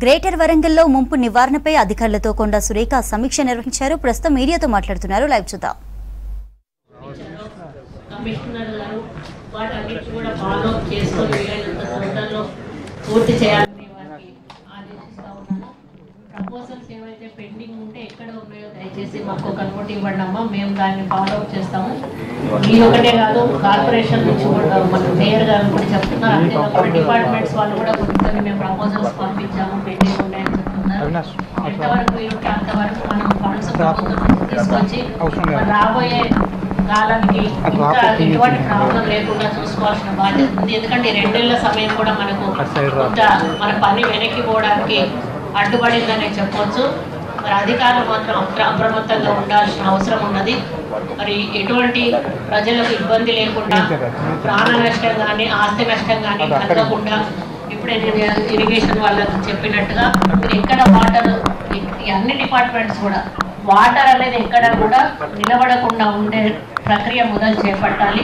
Greater వరంగల్లో ముంపు నివారణపై అధికారులతో కొండ సురేఖ సమీక్ష నిర్వహించారు. ప్రస్తుతం మీడియాతో మాట్లాడుతున్నారు. లైవ్ చూద్దాం. కమిషనర్ గారు వాటన్నిటి కూడా ఫాలో అప్ చేసుకొని వీలైనంత తొందరలో పూర్తి చేయాలని వారికి ఆదేశిస్తూ ఉన్నాను. ప్రపోజల్స్ ఏవైతే పెండింగ్ ఉంటే ఎక్కడ ఉన్నాయో దయచేసి మాకు ఒక నోట్ ఇవ్వండి అమ్మా, మేము దాన్ని ఫాలో అప్ చేస్తాము. మీరు ఒకటే కాదు, కార్పొరేషన్ నుంచి కూడా మన మేయర్ గారు కూడా చెప్తున్నారు. అంతేకాకుండా డిపార్ట్మెంట్స్ వాళ్ళు కూడా కొన్ని మేము ప్రపోజల్స్ పంపించాము, పెండింగ్ ఉన్నాయని చెప్తున్నారు. ఎంతవరకు వీలుంటే అంతవరకు మనం ఫండ్స్ ప్రభుత్వం తీసుకొచ్చి రాబోయే కాలానికి ఇంకా ఎటువంటి ప్రాబ్లం లేకుండా చూసుకోవాల్సిన బాధ్యత ఉంది. ఎందుకంటే 2 నెలల సమయం కూడా మనకు కొంత మన పని వెనక్కి పోవడానికి అడ్డుపడిందనే చెప్పవచ్చు. మరి అధికారులు మాత్రం అప్రమత్తంగా ఉండాల్సిన అవసరం ఉన్నది. మరి ఎటువంటి ప్రజలకు ఇబ్బంది లేకుండా, ప్రాణ నష్టం కానీ ఆస్తి నష్టం కానీ కలగకుండా, ఇప్పుడే నేను ఇరిగేషన్ వాళ్ళకి చెప్పినట్టుగా మీరు ఎక్కడ వాటర్, అన్ని డిపార్ట్మెంట్స్ కూడా వాటర్ అనేది ఎక్కడ కూడా నిలబడకుండా ఉండే ప్రక్రియ మొదలు చేపట్టాలి.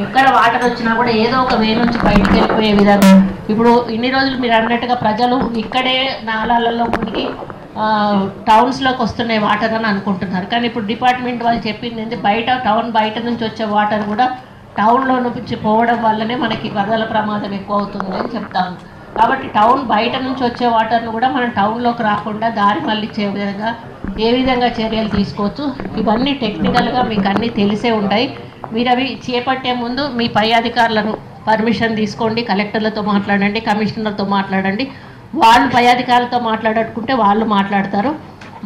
ఎక్కడ వాటర్ వచ్చినా కూడా ఏదో ఒక వే నుంచి బయటకు వెళ్ళిపోయే విధంగా. ఇప్పుడు ఇన్ని రోజులు మీరు అన్నట్టుగా ప్రజలు ఇక్కడే నాలాలలో మునిగి టౌన్స్లోకి వస్తున్నాయి వాటర్ అని అనుకుంటున్నారు. కానీ ఇప్పుడు డిపార్ట్మెంట్ వాళ్ళు చెప్పింది ఏంటి, టౌన్ బయట నుంచి వచ్చే వాటర్ కూడా టౌన్లో నుంచి పోవడం వల్లనే మనకి వరదల ప్రమాదం ఎక్కువ అవుతుంది అని చెప్తాము. కాబట్టి టౌన్ బయట నుంచి వచ్చే వాటర్ను కూడా మనం టౌన్లోకి రాకుండా దారి మళ్ళించే విధంగా ఏ విధంగా చర్యలు తీసుకోవచ్చు, ఇవన్నీ టెక్నికల్గా మీకు అన్నీ తెలిసే ఉంటాయి. మీరు అవి చేపట్టే ముందు మీ పై అధికారులను పర్మిషన్ తీసుకోండి, కలెక్టర్లతో మాట్లాడండి, కమిషనర్తో మాట్లాడండి. వాళ్ళు పై అధికారులతో మాట్లాడుకుంటే వాళ్ళు మాట్లాడతారు.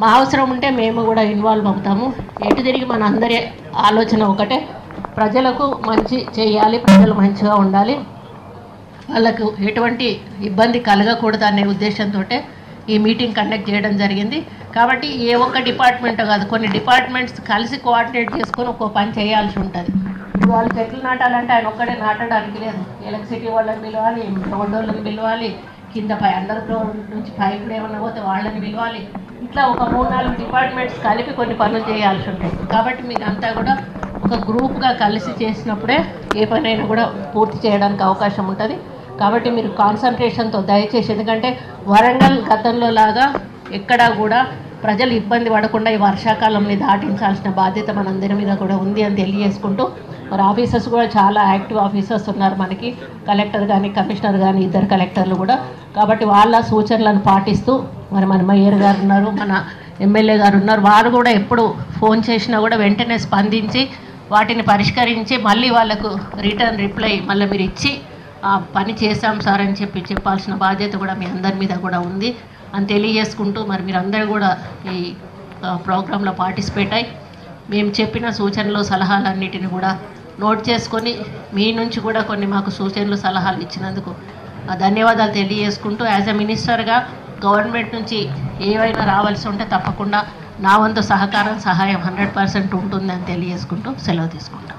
మా అవసరం ఉంటే మేము కూడా ఇన్వాల్వ్ అవుతాము. ఎటు తిరిగి మన అందరి ఆలోచన ఒకటే, ప్రజలకు మంచి చేయాలి, ప్రజలు మంచిగా ఉండాలి, వాళ్ళకు ఎటువంటి ఇబ్బంది కలగకూడదు అనే ఉద్దేశంతో ఈ మీటింగ్ కండక్ట్ చేయడం జరిగింది. కాబట్టి ఏ ఒక్క డిపార్ట్మెంట్ కాదు, కొన్ని డిపార్ట్మెంట్స్ కలిసి కోఆర్డినేట్ చేసుకొని ఒక్కో పని చేయాల్సి ఉంటుంది. ఇప్పుడు వాళ్ళు చెట్లు నాటాలంటే ఆయన ఒక్కడే నాటడానికి లేదు. ఎలక్ట్రిసిటీ వాళ్ళని పిలవాలి, రోడ్ వాళ్ళని పిలవాలి, కింద అండర్ గ్రౌండ్ నుంచి పైపులు ఏమన్నా పోతే వాళ్ళని పిలవాలి. ఇట్లా ఒక 3-4 డిపార్ట్మెంట్స్ కలిపి కొన్ని పనులు చేయాల్సి ఉంటాయి. కాబట్టి మీకు అంతా కూడా ఒక గ్రూప్గా కలిసి చేసినప్పుడే ఏ పనైనా కూడా పూర్తి చేయడానికి అవకాశం ఉంటుంది. కాబట్టి మీరు కాన్సన్ట్రేషన్తో దయచేసి, ఎందుకంటే వరంగల్ గతంలో లాగా ఎక్కడా కూడా ప్రజలు ఇబ్బంది పడకుండా ఈ వర్షాకాలంని దాటించాల్సిన బాధ్యత మనందరి మీద కూడా ఉంది అని తెలియజేసుకుంటూ, మరి ఆఫీసర్స్ కూడా చాలా యాక్టివ్ ఆఫీసర్స్ ఉన్నారు మనకి, కలెక్టర్ కానీ కమిషనర్ కానీ 2 కలెక్టర్లు కూడా. కాబట్టి వాళ్ళ సూచనలను పాటిస్తూ, మరి మన మేయర్ గారు ఉన్నారు, మన ఎమ్మెల్యే గారు ఉన్నారు, వారు కూడా ఎప్పుడు ఫోన్ చేసినా కూడా వెంటనే స్పందించి వాటిని పరిష్కరించి మళ్ళీ వాళ్ళకు రిటర్న్ రిప్లై మళ్ళీ మీరు ఇచ్చి పని చేశాం సార్ అని చెప్పాల్సిన బాధ్యత కూడా మీ అందరి మీద కూడా ఉంది అని తెలియజేసుకుంటూ, మరి మీరందరూ కూడా ఈ ప్రోగ్రాంలో పార్టిసిపేట్ అయ్యి మేము చెప్పిన సూచనలు సలహాలన్నిటిని కూడా నోట్ చేసుకొని మీ నుంచి కూడా కొన్ని మాకు సూచనలు సలహాలు ఇచ్చినందుకు ధన్యవాదాలు తెలియజేసుకుంటూ, యాజ్ ఎ మినిస్టర్గా గవర్నమెంట్ నుంచి ఏవైనా రావాల్సి ఉంటే తప్పకుండా నా వంతు సహకారం సహాయం 100% ఉంటుందని తెలియజేసుకుంటూ సెలవు తీసుకుంటాం.